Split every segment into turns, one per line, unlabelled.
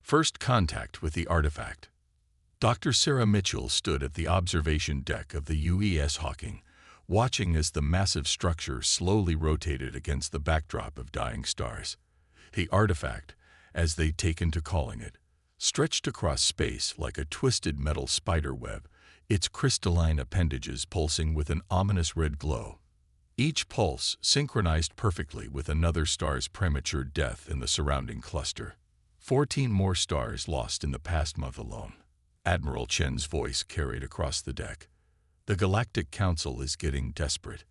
First contact with the artifact. Dr. Sarah Mitchell stood at the observation deck of the UES Hawking, watching as the massive structure slowly rotated against the backdrop of dying stars. The artifact, as they'd taken to calling it, stretched across space like a twisted metal spider web, its crystalline appendages pulsing with an ominous red glow. Each pulse synchronized perfectly with another star's premature death in the surrounding cluster. 14 more stars lost in the past month alone. Admiral Chen's voice carried across the deck. The Galactic Council is getting desperate.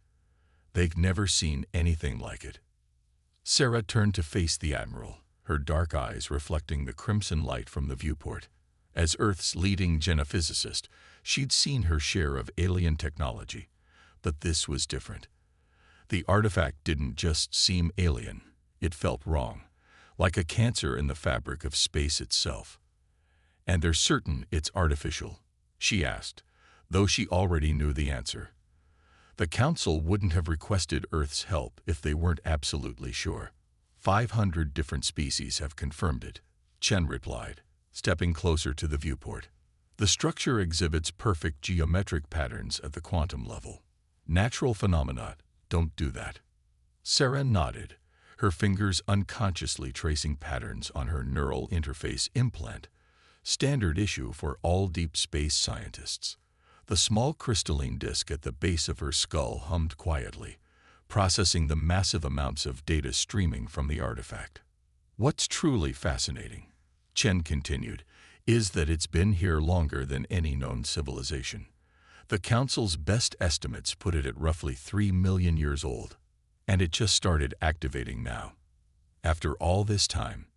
They've never seen anything like it. Sarah turned to face the Admiral, her dark eyes reflecting the crimson light from the viewport. As Earth's leading genophysicist, she'd seen her share of alien technology, but this was different. The artifact didn't just seem alien, it felt wrong, like a cancer in the fabric of space itself. "And they're certain it's artificial?" she asked, though she already knew the answer. The Council wouldn't have requested Earth's help if they weren't absolutely sure. 500 different species have confirmed it, Chen replied, stepping closer to the viewport. The structure exhibits perfect geometric patterns at the quantum level. Natural phenomena don't do that. Sarah nodded, her fingers unconsciously tracing patterns on her neural interface implant, standard issue for all deep space scientists. The small crystalline disk at the base of her skull hummed quietly, processing the massive amounts of data streaming from the artifact. "What's truly fascinating," Chen continued, "is that it's been here longer than any known civilization. The Council's best estimates put it at roughly 3 million years old, and it just started activating now. After all this time,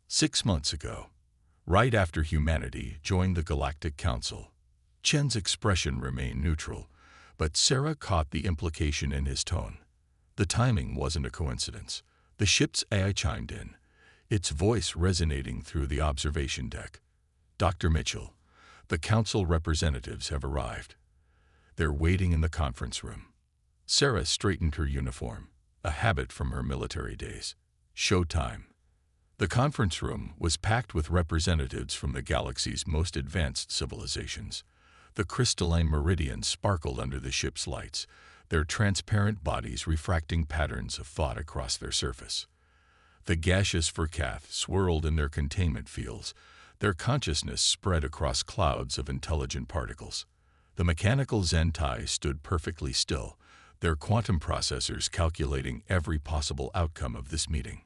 6 months ago, right after humanity joined the Galactic Council." Chen's expression remained neutral, but Sarah caught the implication in his tone. The timing wasn't a coincidence. The ship's AI chimed in, its voice resonating through the observation deck. "Dr. Mitchell, the Council representatives have arrived. They're waiting in the conference room." Sarah straightened her uniform, a habit from her military days. Showtime. The conference room was packed with representatives from the galaxy's most advanced civilizations. The crystalline meridians sparkled under the ship's lights, their transparent bodies refracting patterns of thought across their surface. The gaseous Verkath swirled in their containment fields, their consciousness spread across clouds of intelligent particles. The mechanical Zentai stood perfectly still, their quantum processors calculating every possible outcome of this meeting.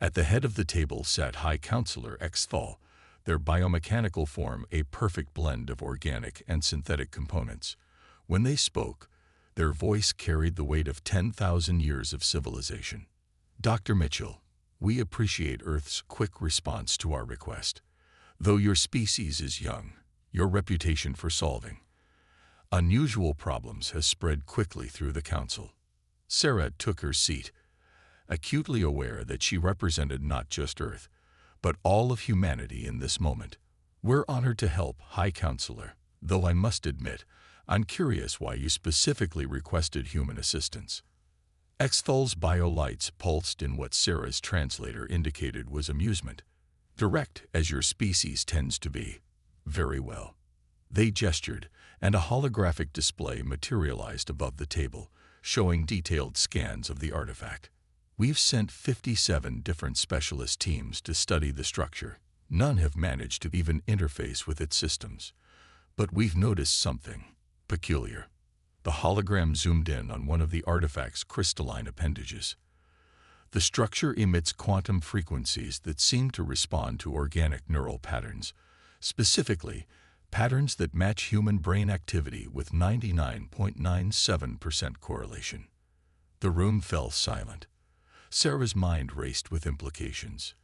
At the head of the table sat High Counselor Exthal, their biomechanical form a perfect blend of organic and synthetic components. When they spoke, their voice carried the weight of 10,000 years of civilization. "Dr. Mitchell, we appreciate Earth's quick response to our request. Though your species is young, your reputation for solving unusual problems has spread quickly through the Council." Sarah took her seat, acutely aware that she represented not just Earth, but all of humanity in this moment. "We're honored to help, High Counselor, though I must admit, I'm curious why you specifically requested human assistance." Exthal's bio-lights pulsed in what Sarah's translator indicated was amusement. "Direct, as your species tends to be." "Very well." They gestured, and a holographic display materialized above the table, showing detailed scans of the artifact. "We've sent 57 different specialist teams to study the structure. None have managed to even interface with its systems. But we've noticed something peculiar." The hologram zoomed in on one of the artifact's crystalline appendages. The structure emits quantum frequencies that seem to respond to organic neural patterns, specifically patterns that match human brain activity with 99.97% correlation. The room fell silent. Sarah's mind raced with implications.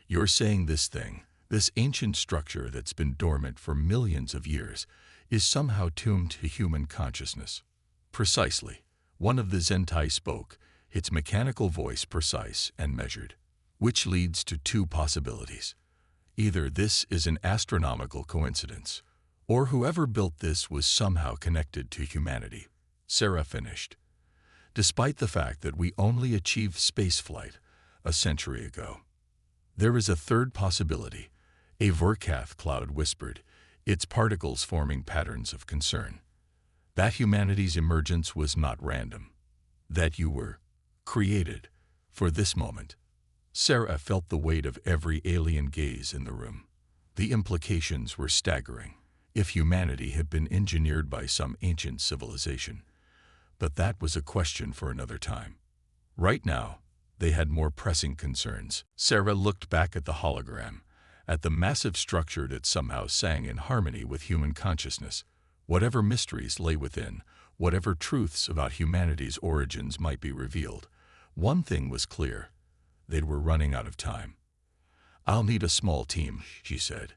"You're saying this thing, this ancient structure that's been dormant for millions of years, is somehow tuned to human consciousness?" "Precisely." One of the Zentai spoke, its mechanical voice precise and measured. "Which leads to two possibilities. Either this is an astronomical coincidence, or whoever built this was somehow connected to humanity." Sarah finished. "Despite the fact that we only achieved spaceflight a century ago." There is a third possibility, a Verkath cloud whispered, its particles forming patterns of concern. That humanity's emergence was not random. That you were created for this moment. Sarah felt the weight of every alien gaze in the room. The implications were staggering. If humanity had been engineered by some ancient civilization. But that was a question for another time. Right now, they had more pressing concerns. Sarah looked back at the hologram, at the massive structure that somehow sang in harmony with human consciousness. Whatever mysteries lay within, whatever truths about humanity's origins might be revealed, one thing was clear. They were running out of time. "I'll need a small team," she said,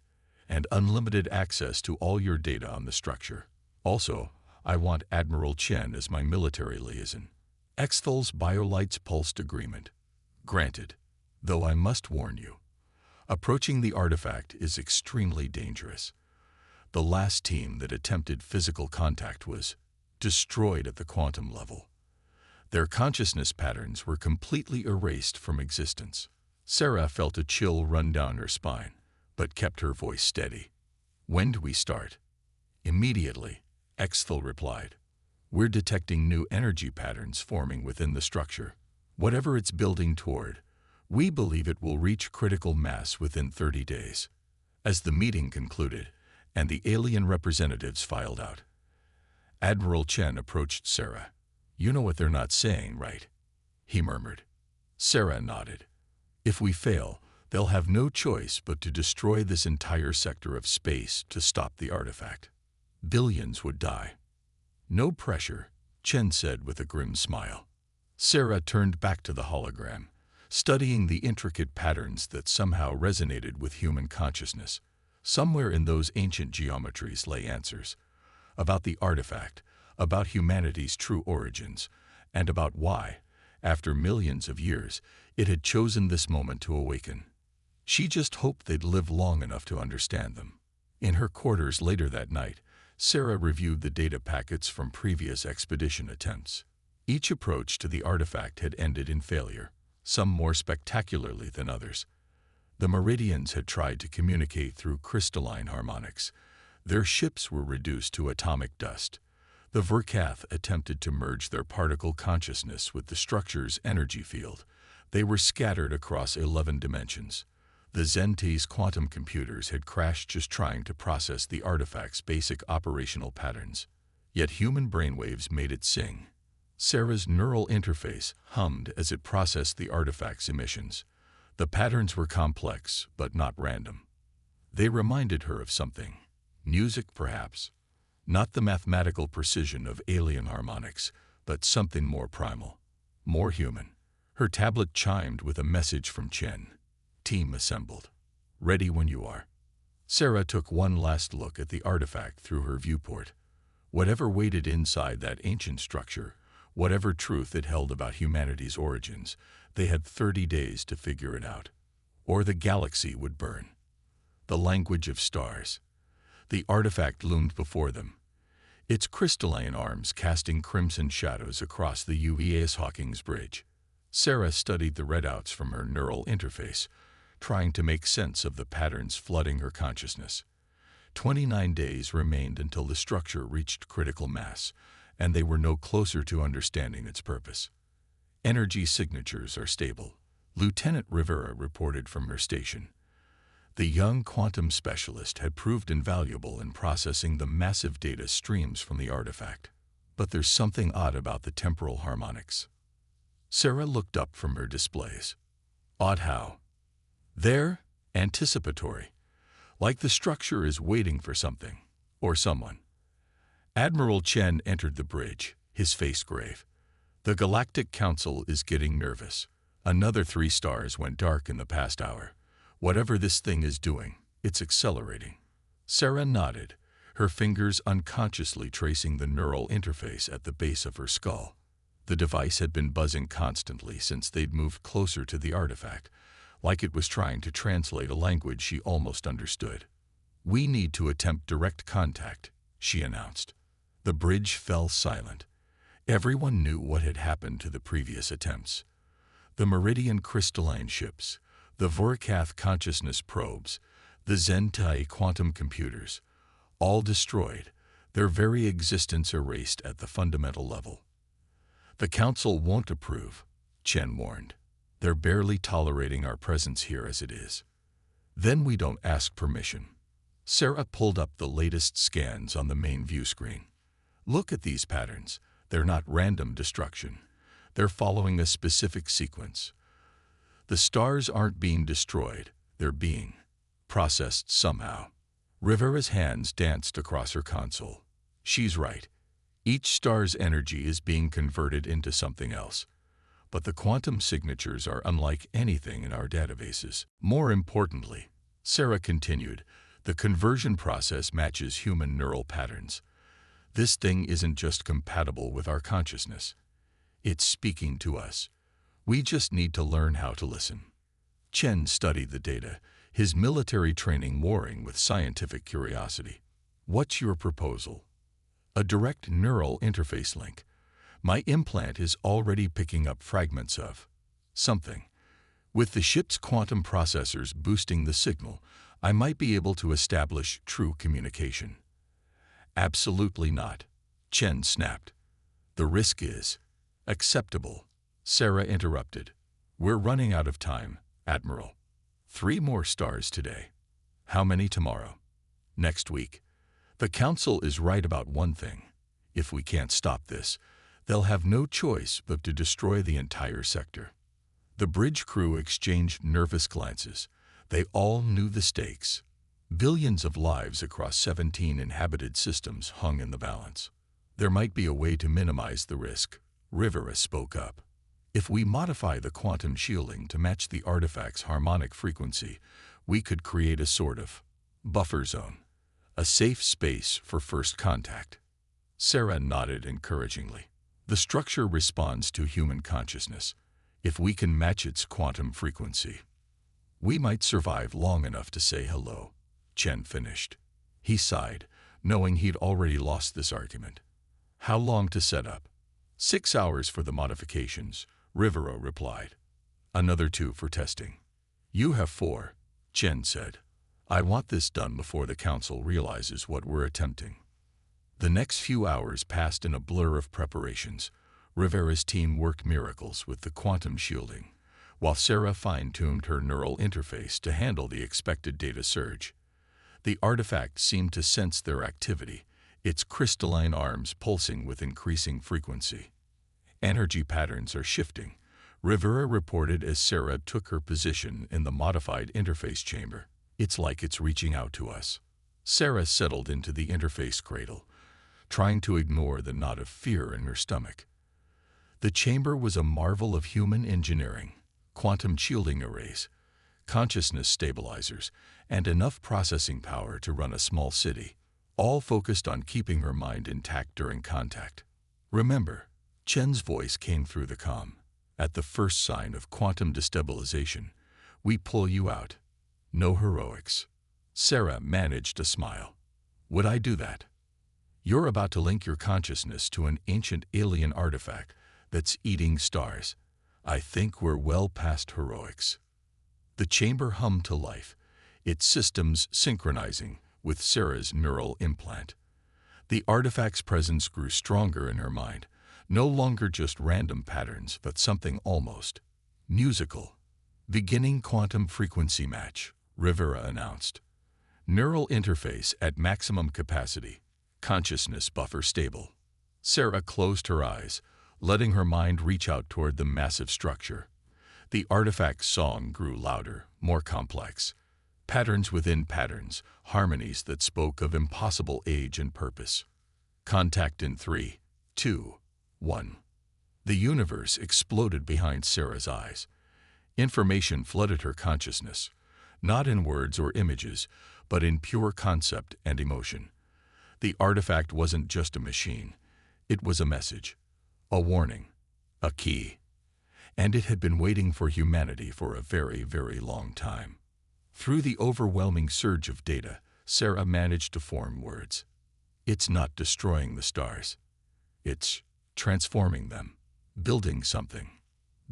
"and unlimited access to all your data on the structure. Also, I want Admiral Chen as my military liaison." Exthal's BioLights pulsed agreement. "Granted, though I must warn you. Approaching the artifact is extremely dangerous. The last team that attempted physical contact was destroyed at the quantum level. Their consciousness patterns were completely erased from existence." Sarah felt a chill run down her spine, but kept her voice steady. "When do we start?" "Immediately," Exthal replied. "We're detecting new energy patterns forming within the structure. Whatever it's building toward, we believe it will reach critical mass within 30 days. As the meeting concluded, and the alien representatives filed out, Admiral Chen approached Sarah. "You know what they're not saying, right?" he murmured. Sarah nodded. "If we fail, they'll have no choice but to destroy this entire sector of space to stop the artifact. Billions would die." "No pressure," Chen said with a grim smile. Sarah turned back to the hologram, studying the intricate patterns that somehow resonated with human consciousness. Somewhere in those ancient geometries lay answers. About the artifact, about humanity's true origins, and about why, after millions of years, it had chosen this moment to awaken. She just hoped they'd live long enough to understand them. In her quarters later that night, Sarah reviewed the data packets from previous expedition attempts. Each approach to the artifact had ended in failure, some more spectacularly than others. The Meridians had tried to communicate through crystalline harmonics. Their ships were reduced to atomic dust. The Verkath attempted to merge their particle consciousness with the structure's energy field. They were scattered across 11 dimensions. The Zenti's quantum computers had crashed just trying to process the artifact's basic operational patterns. Yet human brainwaves made it sing. Sarah's neural interface hummed as it processed the artifact's emissions. The patterns were complex, but not random. They reminded her of something. Music, perhaps. Not the mathematical precision of alien harmonics, but something more primal, more human. Her tablet chimed with a message from Chen. "Team assembled. Ready when you are." Sarah took one last look at the artifact through her viewport. Whatever waited inside that ancient structure, whatever truth it held about humanity's origins, they had 30 days to figure it out. Or the galaxy would burn. The language of stars. The artifact loomed before them, its crystalline arms casting crimson shadows across the UES Hawking's bridge. Sarah studied the readouts from her neural interface, trying to make sense of the patterns flooding her consciousness. 29 days remained until the structure reached critical mass, and they were no closer to understanding its purpose. "Energy signatures are stable," Lieutenant Rivera reported from her station. The young quantum specialist had proved invaluable in processing the massive data streams from the artifact. But there's something odd about the temporal harmonics. Sarah looked up from her displays. Odd how? They're anticipatory, like the structure is waiting for something, or someone. Admiral Chen entered the bridge, his face grave. "The Galactic Council is getting nervous. Another 3 stars went dark in the past hour. Whatever this thing is doing, it's accelerating." Sarah nodded, her fingers unconsciously tracing the neural interface at the base of her skull. The device had been buzzing constantly since they'd moved closer to the artifact, like it was trying to translate a language she almost understood. "We need to attempt direct contact," she announced. The bridge fell silent. Everyone knew what had happened to the previous attempts. The Meridian crystalline ships, the Vorkath consciousness probes, the Zentai quantum computers, all destroyed, their very existence erased at the fundamental level. The Council won't approve, Chen warned. They're barely tolerating our presence here as it is. Then we don't ask permission. Sarah pulled up the latest scans on the main view screen. Look at these patterns. They're not random destruction. They're following a specific sequence. The stars aren't being destroyed. They're being processed somehow. Rivera's hands danced across her console. She's right. Each star's energy is being converted into something else. But the quantum signatures are unlike anything in our databases. More importantly, Sarah continued, the conversion process matches human neural patterns. This thing isn't just compatible with our consciousness. It's speaking to us. We just need to learn how to listen. Chen studied the data, his military training warring with scientific curiosity. What's your proposal? A direct neural interface link. My implant is already picking up fragments of something. With the ship's quantum processors boosting the signal, I might be able to establish true communication. Absolutely not, Chen snapped. The risk is acceptable, Sarah interrupted. We're running out of time, Admiral. 3 more stars today. How many tomorrow? Next week. The Council is right about one thing. If we can't stop this, they'll have no choice but to destroy the entire sector. The bridge crew exchanged nervous glances. They all knew the stakes. Billions of lives across 17 inhabited systems hung in the balance. There might be a way to minimize the risk, Rivera spoke up. If we modify the quantum shielding to match the artifact's harmonic frequency, we could create a sort of buffer zone, a safe space for first contact. Sarah nodded encouragingly. The structure responds to human consciousness. If we can match its quantum frequency, we might survive long enough to say hello, Chen finished. He sighed, knowing he'd already lost this argument. How long to set up? 6 hours for the modifications, Rivera replied. Another 2 for testing. You have 4, Chen said. I want this done before the Council realizes what we're attempting. The next few hours passed in a blur of preparations. Rivera's team worked miracles with the quantum shielding, while Sarah fine-tuned her neural interface to handle the expected data surge. The artifact seemed to sense their activity, its crystalline arms pulsing with increasing frequency. Energy patterns are shifting, Rivera reported as Sarah took her position in the modified interface chamber. It's like it's reaching out to us. Sarah settled into the interface cradle, trying to ignore the knot of fear in her stomach. The chamber was a marvel of human engineering, quantum shielding arrays, consciousness stabilizers, and enough processing power to run a small city, all focused on keeping her mind intact during contact. Remember, Chen's voice came through the comm. At the first sign of quantum destabilization, we pull you out. No heroics. Sarah managed a smile. Would I do that? You're about to link your consciousness to an ancient alien artifact that's eating stars. I think we're well past heroics. The chamber hummed to life, its systems synchronizing with Sarah's neural implant. The artifact's presence grew stronger in her mind, no longer just random patterns, but something almost musical. Beginning quantum frequency match, Rivera announced. Neural interface at maximum capacity. Consciousness buffer stable. Sarah closed her eyes, letting her mind reach out toward the massive structure. The artifact's song grew louder, more complex. Patterns within patterns, harmonies that spoke of impossible age and purpose. Contact in 3, 2, 1. The universe exploded behind Sarah's eyes. Information flooded her consciousness, not in words or images, but in pure concept and emotion. The artifact wasn't just a machine. It was a message, a warning, a key. And it had been waiting for humanity for a very, very long time. Through the overwhelming surge of data, Sarah managed to form words. It's not destroying the stars. It's transforming them, building something.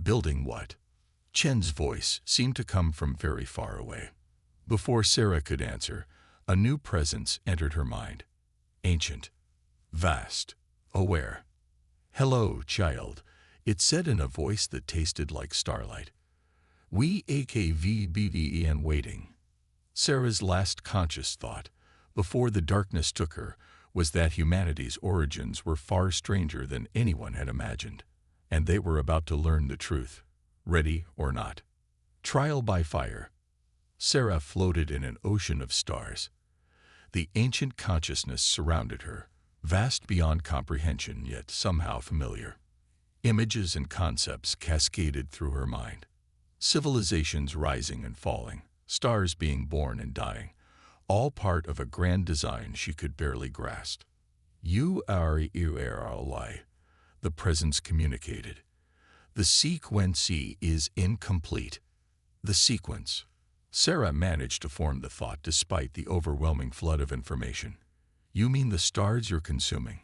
Building what? Chen's voice seemed to come from very far away. Before Sarah could answer, a new presence entered her mind. Ancient, vast, aware. "Hello, child," it said in a voice that tasted like starlight. "We AKVBDEN waiting." Sarah's last conscious thought, before the darkness took her, was that humanity's origins were far stranger than anyone had imagined, and they were about to learn the truth, ready or not. Trial by fire. Sarah floated in an ocean of stars. The ancient consciousness surrounded her, vast beyond comprehension yet somehow familiar. Images and concepts cascaded through her mind. Civilizations rising and falling, stars being born and dying, all part of a grand design she could barely grasp. "URURLI," the presence communicated. "The sequence is incomplete." The sequence. Sarah managed to form the thought despite the overwhelming flood of information. "You mean the stars you're consuming?"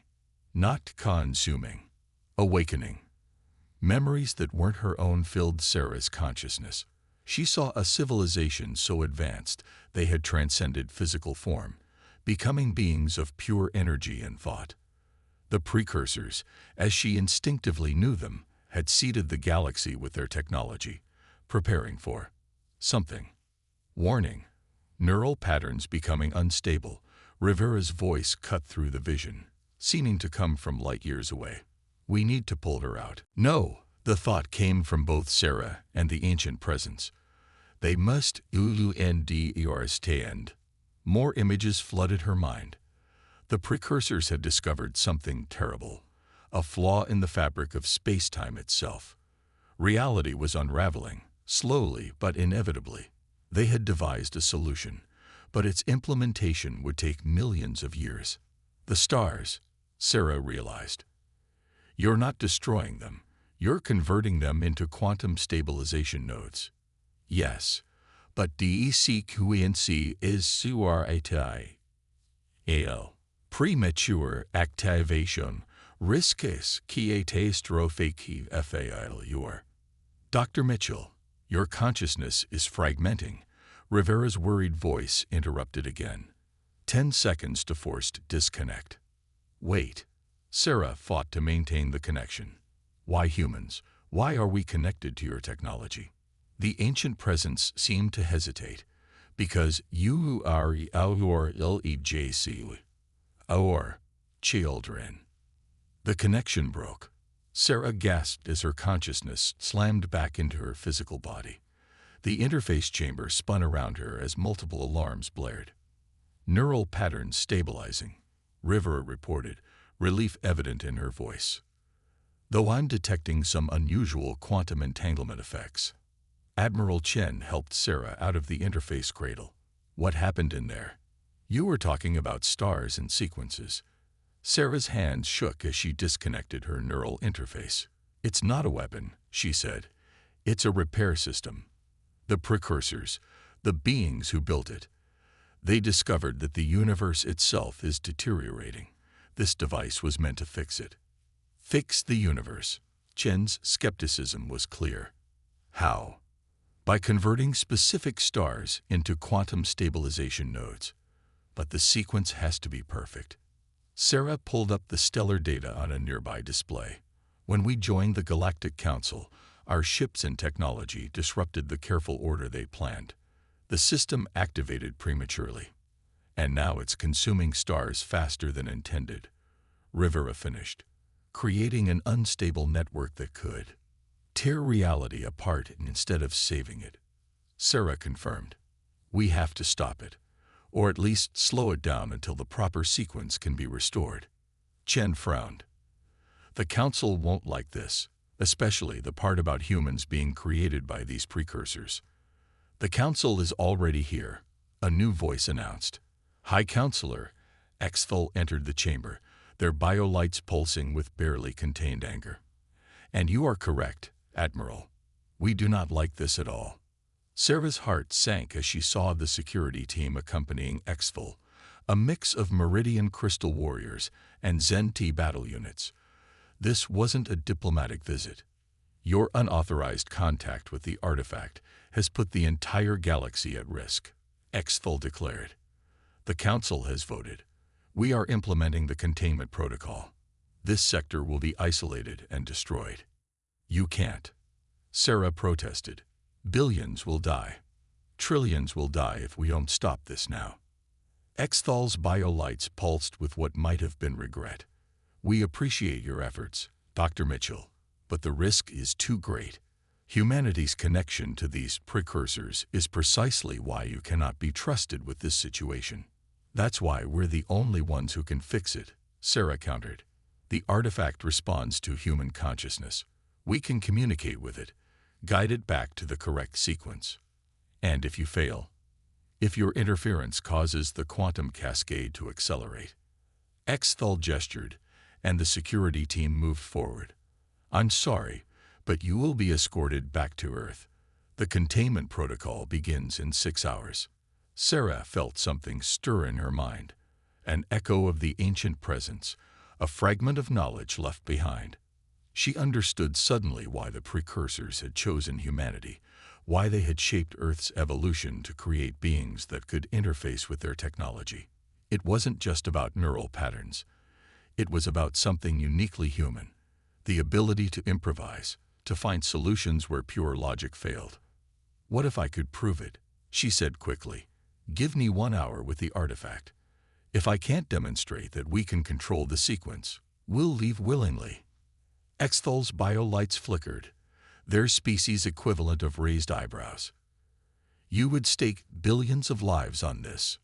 "Not consuming. Awakening." Memories that weren't her own filled Sarah's consciousness. She saw a civilization so advanced they had transcended physical form, becoming beings of pure energy and thought. The precursors, as she instinctively knew them, had seeded the galaxy with their technology, preparing for something. Warning. Neural patterns becoming unstable. Rivera's voice cut through the vision, seeming to come from light years away. "We need to pull her out." "No," the thought came from both Sarah and the ancient presence. "They must understand." More images flooded her mind. The precursors had discovered something terrible, a flaw in the fabric of space-time itself. Reality was unraveling, slowly but inevitably. They had devised a solution, but its implementation would take millions of years. The stars, Sarah realized. "You're not destroying them. You're converting them into quantum stabilization nodes." "Yes, but DECQNC is SURATI. AL. Premature activation risks catastrophic failure." "Dr. Mitchell, your consciousness is fragmenting," Rivera's worried voice interrupted again. 10 seconds to forced disconnect. "Wait." Sarah fought to maintain the connection. "Why humans? Why are we connected to your technology?" The ancient presence seemed to hesitate. "Because you are our LEJC. Our children." The connection broke. Sarah gasped as her consciousness slammed back into her physical body. The interface chamber spun around her as multiple alarms blared. "Neural patterns stabilizing," Rivera reported, relief evident in her voice. "Though I'm detecting some unusual quantum entanglement effects." Admiral Chen helped Sarah out of the interface cradle. "What happened in there?" "You were talking about stars and sequences." Sarah's hands shook as she disconnected her neural interface. "It's not a weapon," she said. "It's a repair system." The precursors, the beings who built it, they discovered that the universe itself is deteriorating. This device was meant to fix it. Fix the universe. Chen's skepticism was clear. How? By converting specific stars into quantum stabilization nodes. But the sequence has to be perfect. Sarah pulled up the stellar data on a nearby display. "When we joined the Galactic Council, our ships and technology disrupted the careful order they planned. The system activated prematurely. And now it's consuming stars faster than intended." Rivera finished, "creating an unstable network that could tear reality apart instead of saving it." Sarah confirmed, "We have to stop it, or at least slow it down until the proper sequence can be restored." Chen frowned. "The Council won't like this, especially the part about humans being created by these precursors." "The Council is already here," a new voice announced. High Counselor Exfil entered the chamber, their biolights pulsing with barely contained anger. "And you are correct, Admiral. We do not like this at all." Sarah's heart sank as she saw the security team accompanying Exfil, a mix of Meridian Crystal Warriors and Zen-T battle units. This wasn't a diplomatic visit. Your unauthorized contact with the artifact has put the entire galaxy at risk, Exthal declared. The Council has voted. We are implementing the containment protocol. This sector will be isolated and destroyed. You can't. Sarah protested. Billions will die. Trillions will die if we don't stop this now. Exthal's biolights pulsed with what might have been regret. We appreciate your efforts, Dr. Mitchell, but the risk is too great. Humanity's connection to these precursors is precisely why you cannot be trusted with this situation. That's why we're the only ones who can fix it, Sarah countered. The artifact responds to human consciousness. We can communicate with it, guide it back to the correct sequence. And if you fail, if your interference causes the quantum cascade to accelerate. Exthal gestured, and the security team moved forward. I'm sorry, but you will be escorted back to Earth. The containment protocol begins in 6 hours. Sarah felt something stir in her mind, an echo of the ancient presence, a fragment of knowledge left behind. She understood suddenly why the precursors had chosen humanity, why they had shaped Earth's evolution to create beings that could interface with their technology. It wasn't just about neural patterns. It was about something uniquely human, the ability to improvise, to find solutions where pure logic failed. What if I could prove it? She said quickly. Give me 1 hour with the artifact. If I can't demonstrate that we can control the sequence, we'll leave willingly. Exthal's biolights flickered, their species equivalent of raised eyebrows. You would stake billions of lives on this.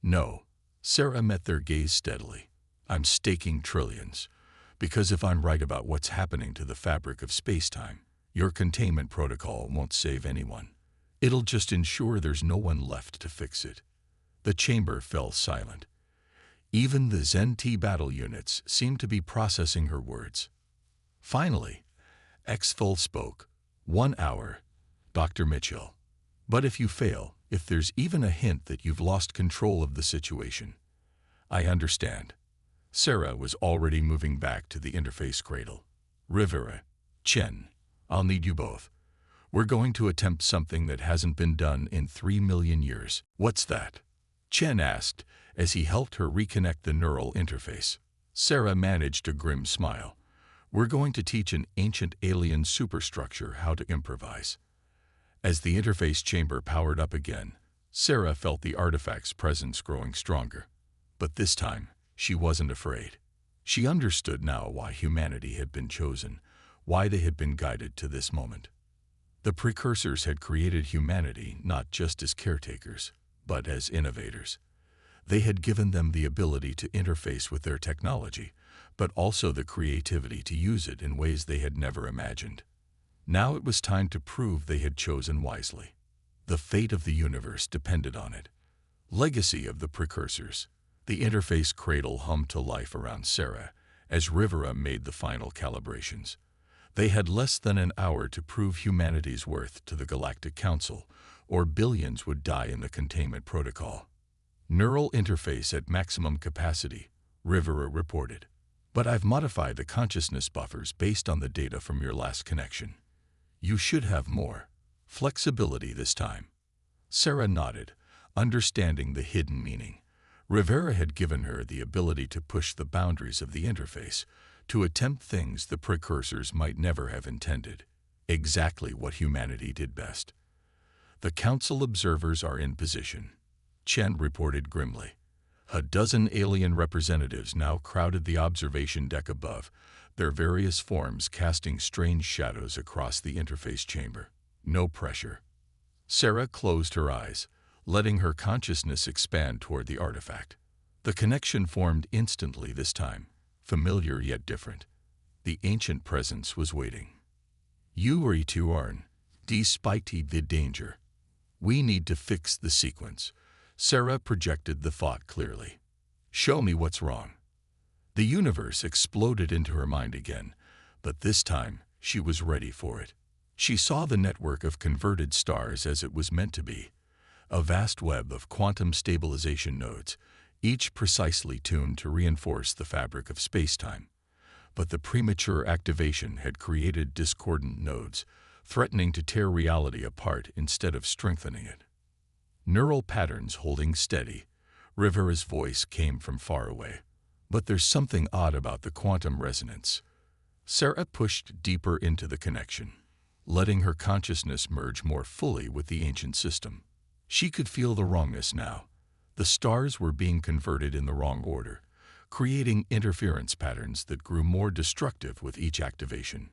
No, Sarah met their gaze steadily. I'm staking trillions, because if I'm right about what's happening to the fabric of space-time, your containment protocol won't save anyone. It'll just ensure there's no one left to fix it. The chamber fell silent. Even the Zen-T battle units seemed to be processing her words. Finally, Exthal spoke. 1 hour, Dr. Mitchell. But if you fail, if there's even a hint that you've lost control of the situation, I understand. Sarah was already moving back to the interface cradle. Rivera, Chen, I'll need you both. We're going to attempt something that hasn't been done in 3 million years. What's that? Chen asked as he helped her reconnect the neural interface. Sarah managed a grim smile. We're going to teach an ancient alien superstructure how to improvise. As the interface chamber powered up again, Sarah felt the artifact's presence growing stronger. But this time, she wasn't afraid. She understood now why humanity had been chosen, why they had been guided to this moment. The precursors had created humanity not just as caretakers, but as innovators. They had given them the ability to interface with their technology, but also the creativity to use it in ways they had never imagined. Now it was time to prove they had chosen wisely. The fate of the universe depended on it. Legacy of the precursors. The interface cradle hummed to life around Sarah as Rivera made the final calibrations. They had less than an hour to prove humanity's worth to the Galactic Council, or billions would die in the containment protocol. Neural interface at maximum capacity, Rivera reported. But I've modified the consciousness buffers based on the data from your last connection. You should have more flexibility this time. Sarah nodded, understanding the hidden meaning. Rivera had given her the ability to push the boundaries of the interface, to attempt things the precursors might never have intended. Exactly what humanity did best. The council observers are in position, Chen reported grimly. A dozen alien representatives now crowded the observation deck above, their various forms casting strange shadows across the interface chamber. No pressure. Sarah closed her eyes, letting her consciousness expand toward the artifact. The connection formed instantly this time, familiar yet different. The ancient presence was waiting. You are to earn, despite the danger. We need to fix the sequence. Sarah projected the thought clearly. Show me what's wrong. The universe exploded into her mind again, but this time she was ready for it. She saw the network of converted stars as it was meant to be, a vast web of quantum stabilization nodes, each precisely tuned to reinforce the fabric of space-time. but the premature activation had created discordant nodes, threatening to tear reality apart instead of strengthening it. Neural patterns holding steady. Rivera's voice came from far away. But there's something odd about the quantum resonance. Sarah pushed deeper into the connection, letting her consciousness merge more fully with the ancient system. She could feel the wrongness now. The stars were being converted in the wrong order, creating interference patterns that grew more destructive with each activation.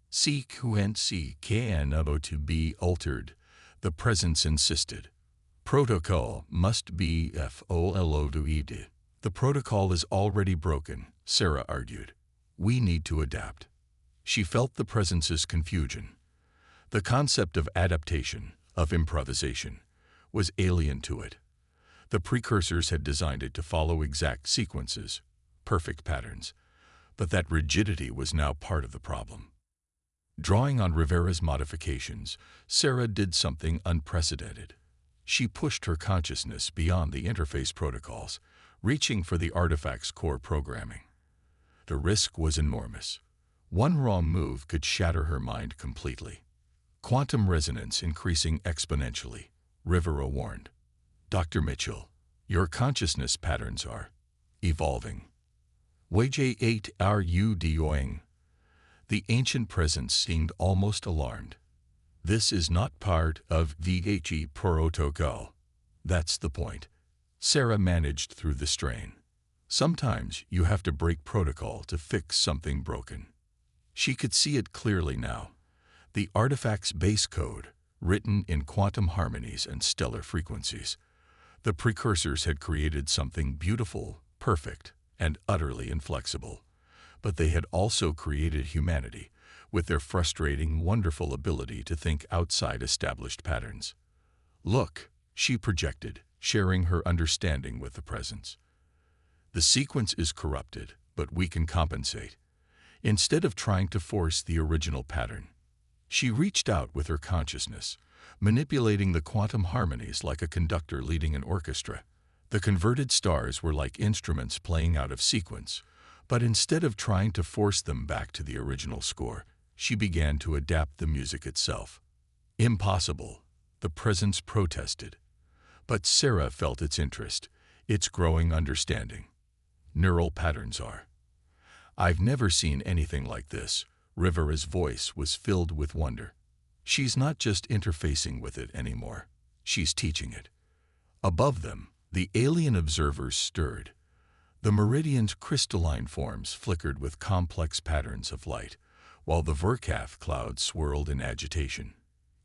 Sequence can to be altered, the presence insisted. Protocol must be followed. The protocol is already broken, Sarah argued. We need to adapt. She felt the presence's confusion. The concept of adaptation, of improvisation, was alien to it. The precursors had designed it to follow exact sequences, perfect patterns, but that rigidity was now part of the problem. Drawing on Rivera's modifications, Sarah did something unprecedented. She pushed her consciousness beyond the interface protocols, reaching for the artifact's core programming. The risk was enormous. One wrong move could shatter her mind completely. Quantum resonance increasing exponentially, Rivera warned. Dr. Mitchell, your consciousness patterns are evolving. WJ8 are you doing? The ancient presence seemed almost alarmed. This is not part of the HFY protocol. That's the point. Sarah managed through the strain. Sometimes you have to break protocol to fix something broken. She could see it clearly now. The artifact's base code, written in quantum harmonies and stellar frequencies. The precursors had created something beautiful, perfect, and utterly inflexible. But they had also created humanity, with their frustrating, wonderful ability to think outside established patterns. Look, she projected, sharing her understanding with the presence. The sequence is corrupted, but we can compensate. Instead of trying to force the original pattern, she reached out with her consciousness, manipulating the quantum harmonies like a conductor leading an orchestra. The converted stars were like instruments playing out of sequence, but instead of trying to force them back to the original score, she began to adapt the music itself. Impossible, the presence protested. But Sarah felt its interest, its growing understanding. Neural patterns are. I've never seen anything like this. Rivera's voice was filled with wonder. She's not just interfacing with it anymore. She's teaching it. Above them, the alien observers stirred. The meridian's crystalline forms flickered with complex patterns of light, while the Virkath clouds swirled in agitation.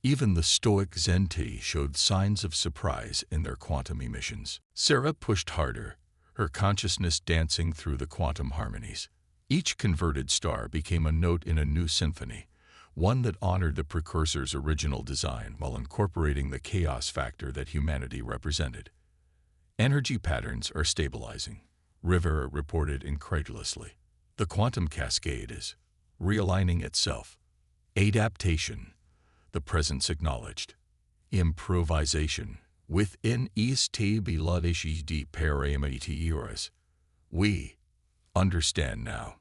Even the stoic Zenti showed signs of surprise in their quantum emissions. Sarah pushed harder, her consciousness dancing through the quantum harmonies. Each converted star became a note in a new symphony, one that honored the precursor's original design while incorporating the chaos factor that humanity represented. Energy patterns are stabilizing, Rivera reported incredulously. The quantum cascade is realigning itself. Adaptation, the presence acknowledged. Improvisation, within the parameters. We understand now.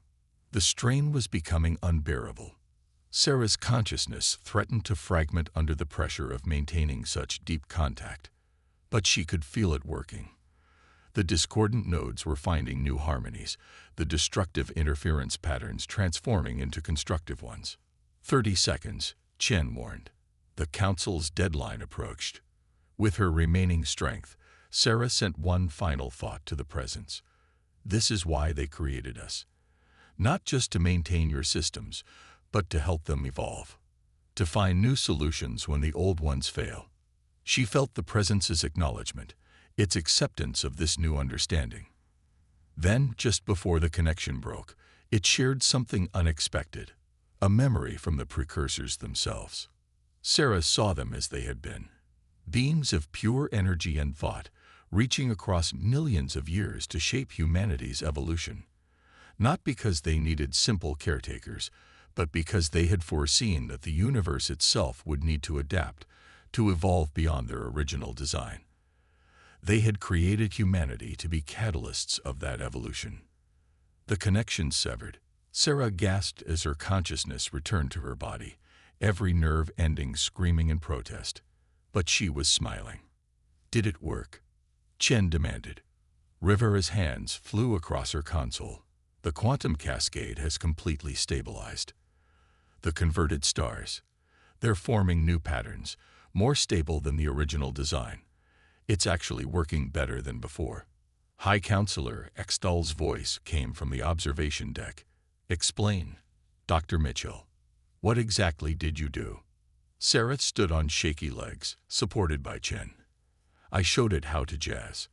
The strain was becoming unbearable. Sarah's consciousness threatened to fragment under the pressure of maintaining such deep contact. But she could feel it working. The discordant nodes were finding new harmonies, the destructive interference patterns transforming into constructive ones. 30 seconds, Chen warned. The council's deadline approached. With her remaining strength, Sarah sent one final thought to the presence. This is why they created us. Not just to maintain your systems, but to help them evolve. To find new solutions when the old ones fail. She felt the presence's acknowledgement, its acceptance of this new understanding. Then, just before the connection broke, it shared something unexpected, a memory from the precursors themselves. Sarah saw them as they had been. Beings of pure energy and thought, reaching across millions of years to shape humanity's evolution. Not because they needed simple caretakers, but because they had foreseen that the universe itself would need to adapt, to evolve beyond their original design. They had created humanity to be catalysts of that evolution. The connection severed. Sarah gasped as her consciousness returned to her body, every nerve ending screaming in protest. But she was smiling. Did it work? Chen demanded. Rivera's hands flew across her console. The quantum cascade has completely stabilized. The converted stars. They're forming new patterns, more stable than the original design. It's actually working better than before. High Counselor Extol's voice came from the observation deck. Explain, Dr. Mitchell. What exactly did you do? Sarah stood on shaky legs, supported by Chen. I showed it how to jazz.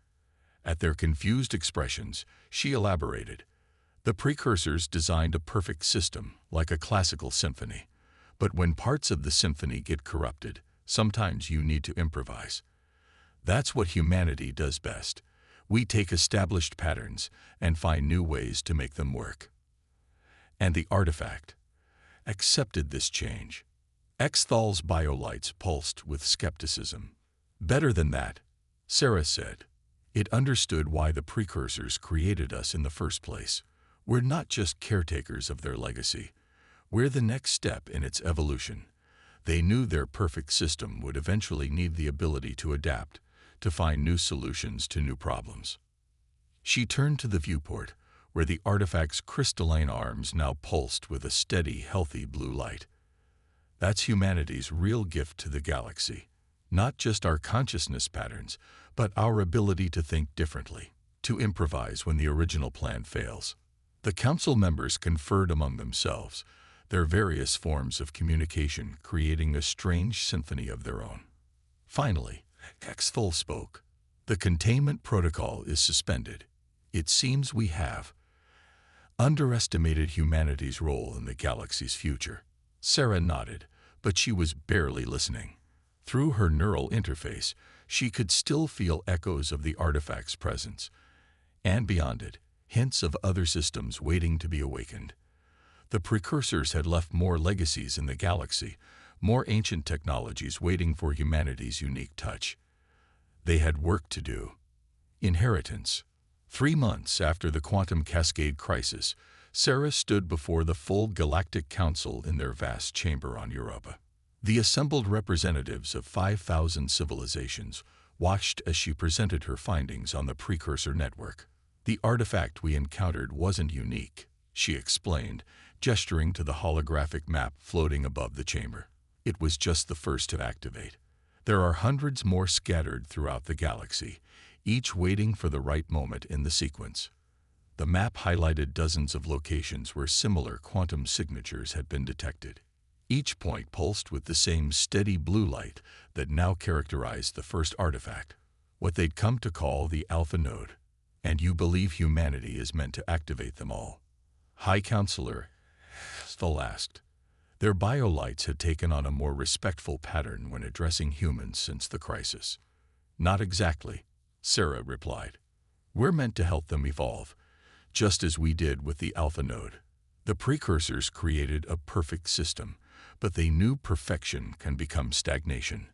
At their confused expressions, she elaborated. The precursors designed a perfect system, like a classical symphony. But when parts of the symphony get corrupted, sometimes you need to improvise. That's what humanity does best. We take established patterns and find new ways to make them work. And the artifact accepted this change. Exthal's biolights pulsed with skepticism. Better than that, Sarah said. It understood why the precursors created us in the first place. We're not just caretakers of their legacy. We're the next step in its evolution. They knew their perfect system would eventually need the ability to adapt, to find new solutions to new problems. She turned to the viewport, where the artifact's crystalline arms now pulsed with a steady, healthy blue light. That's humanity's real gift to the galaxy. Not just our consciousness patterns, but our ability to think differently, to improvise when the original plan fails. The council members conferred among themselves, their various forms of communication creating a strange symphony of their own. Finally, Exthal spoke. The containment protocol is suspended. It seems we have underestimated humanity's role in the galaxy's future. Sarah nodded, but she was barely listening. Through her neural interface, she could still feel echoes of the artifact's presence, and beyond it, hints of other systems waiting to be awakened. The precursors had left more legacies in the galaxy, more ancient technologies waiting for humanity's unique touch. They had work to do. Inheritance. 3 months after the quantum cascade crisis, Sarah stood before the full Galactic Council in their vast chamber on Europa. The assembled representatives of 5,000 civilizations watched as she presented her findings on the precursor network. The artifact we encountered wasn't unique, she explained, gesturing to the holographic map floating above the chamber. It was just the first to activate. There are hundreds more scattered throughout the galaxy, each waiting for the right moment in the sequence. The map highlighted dozens of locations where similar quantum signatures had been detected. Each point pulsed with the same steady blue light that now characterized the first artifact, what they'd come to call the Alpha Node. And you believe humanity is meant to activate them all? High Counselor Sthal asked. Their biolights had taken on a more respectful pattern when addressing humans since the crisis. Not exactly, Sarah replied. We're meant to help them evolve, just as we did with the Alpha Node. The precursors created a perfect system, but they knew perfection can become stagnation.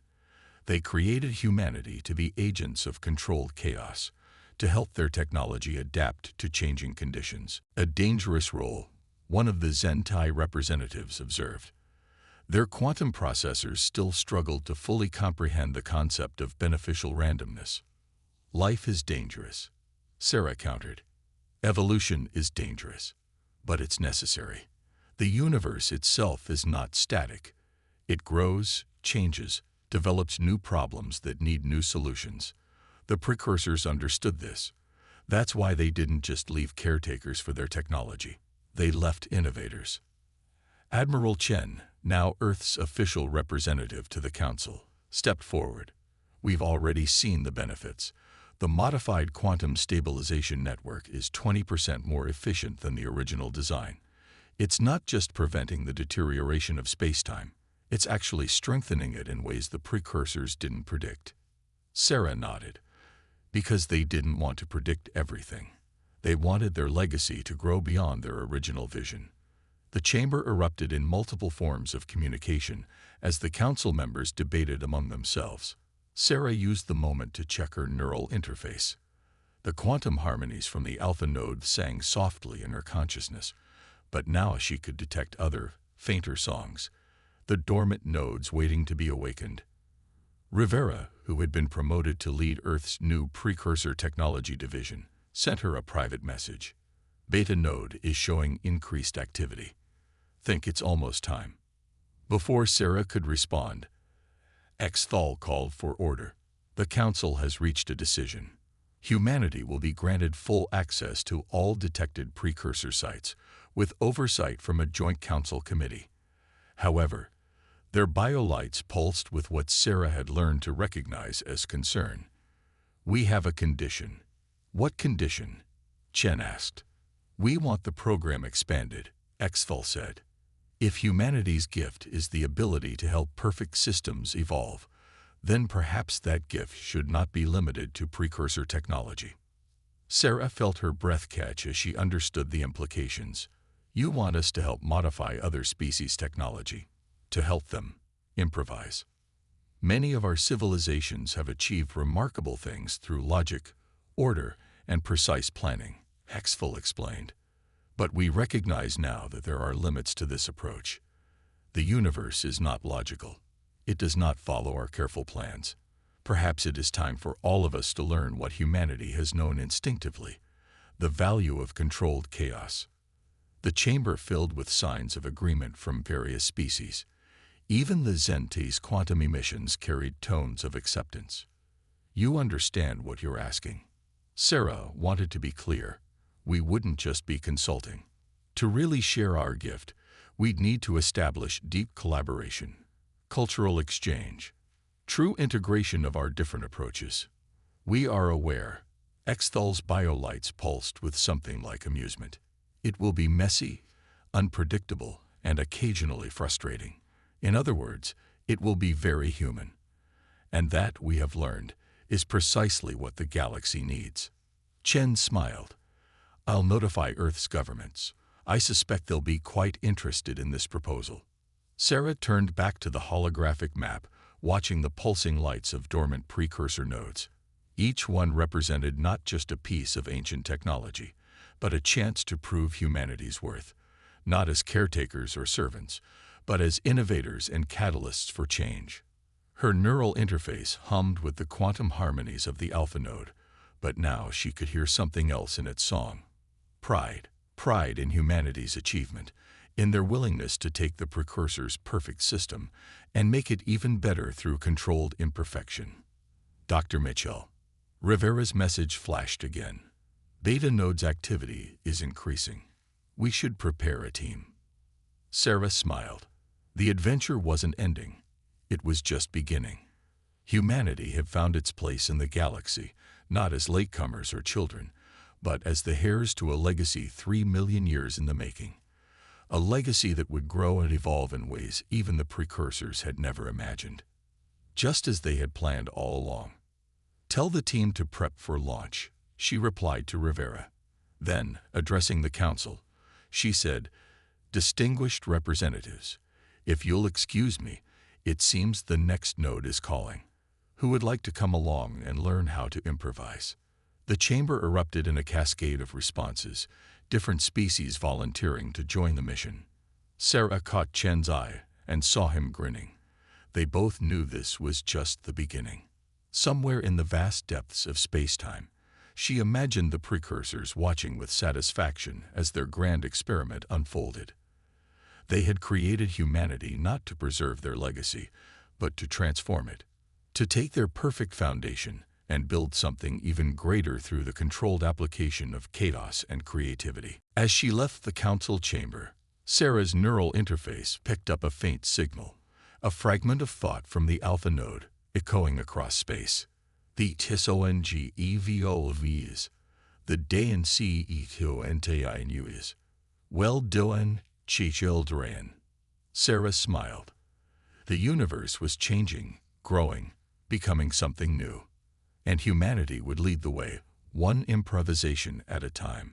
They created humanity to be agents of controlled chaos, to help their technology adapt to changing conditions. A dangerous role, one of the Zentai representatives observed. Their quantum processors still struggled to fully comprehend the concept of beneficial randomness. Life is dangerous, Sarah countered. Evolution is dangerous, but it's necessary. The universe itself is not static. It grows, changes, develops new problems that need new solutions. The precursors understood this. That's why they didn't just leave caretakers for their technology. They left innovators. Admiral Chen, now Earth's official representative to the Council, stepped forward. We've already seen the benefits. The modified quantum stabilization network is 20% more efficient than the original design. It's not just preventing the deterioration of spacetime, it's actually strengthening it in ways the precursors didn't predict. Sarah nodded. Because they didn't want to predict everything. They wanted their legacy to grow beyond their original vision. The chamber erupted in multiple forms of communication as the council members debated among themselves. Sarah used the moment to check her neural interface. The quantum harmonies from the Alpha Node sang softly in her consciousness, But now she could detect other, fainter songs, the dormant nodes waiting to be awakened. Rivera, who had been promoted to lead Earth's new precursor technology division, sent her a private message. Beta node is showing increased activity. Think it's almost time. Before Sarah could respond, Xthal called for order. The Council has reached a decision. Humanity will be granted full access to all detected precursor sites, with oversight from a joint council committee. However, their biolights pulsed with what Sarah had learned to recognize as concern. "We have a condition." "What condition?" Chen asked. "We want the program expanded," Xthal said. "If humanity's gift is the ability to help perfect systems evolve, then perhaps that gift should not be limited to precursor technology." Sarah felt her breath catch as she understood the implications. "You want us to help modify other species' technology, to help them improvise. Many of our civilizations have achieved remarkable things through logic, order, and precise planning," Xthal explained. "But we recognize now that there are limits to this approach. The universe is not logical. It does not follow our careful plans. Perhaps it is time for all of us to learn what humanity has known instinctively, the value of controlled chaos." The chamber filled with signs of agreement from various species. Even the Zenti's quantum emissions carried tones of acceptance. "You understand what you're asking." Sarah wanted to be clear. We wouldn't just be consulting. To really share our gift, we'd need to establish deep collaboration, cultural exchange, true integration of our different approaches. "We are aware." Xthal's biolights pulsed with something like amusement. "It will be messy, unpredictable, and occasionally frustrating. In other words, it will be very human. And that, we have learned, is precisely what the galaxy needs." Chen smiled. "I'll notify Earth's governments. I suspect they'll be quite interested in this proposal." Sarah turned back to the holographic map, watching the pulsing lights of dormant precursor nodes. Each one represented not just a piece of ancient technology, but a chance to prove humanity's worth, not as caretakers or servants, but as innovators and catalysts for change. Her neural interface hummed with the quantum harmonies of the alpha node, but now she could hear something else in its song. Pride. Pride in humanity's achievement, in their willingness to take the precursor's perfect system and make it even better through controlled imperfection. "Dr. Mitchell." Rivera's message flashed again. "Beta node's activity is increasing. We should prepare a team." Sarah smiled. The adventure wasn't ending. It was just beginning. Humanity had found its place in the galaxy, not as latecomers or children, but as the heirs to a legacy 3 million years in the making. A legacy that would grow and evolve in ways even the precursors had never imagined. Just as they had planned all along. "Tell the team to prep for launch," she replied to Rivera. Then, addressing the council, she said, "Distinguished representatives, if you'll excuse me, it seems the next node is calling. Who would like to come along and learn how to improvise?" The chamber erupted in a cascade of responses, different species volunteering to join the mission. Sarah caught Chen's eye and saw him grinning. They both knew this was just the beginning. Somewhere in the vast depths of space-time, she imagined the precursors watching with satisfaction as their grand experiment unfolded. They had created humanity not to preserve their legacy, but to transform it, to take their perfect foundation and build something even greater through the controlled application of chaos and creativity. As she left the council chamber, Sarah's neural interface picked up a faint signal, a fragment of thought from the alpha node, echoing across space. "The TSONGEVOVs, the DNCETONTINUs. Well done, children." Sarah smiled. The universe was changing, growing, becoming something new. And humanity would lead the way, one improvisation at a time.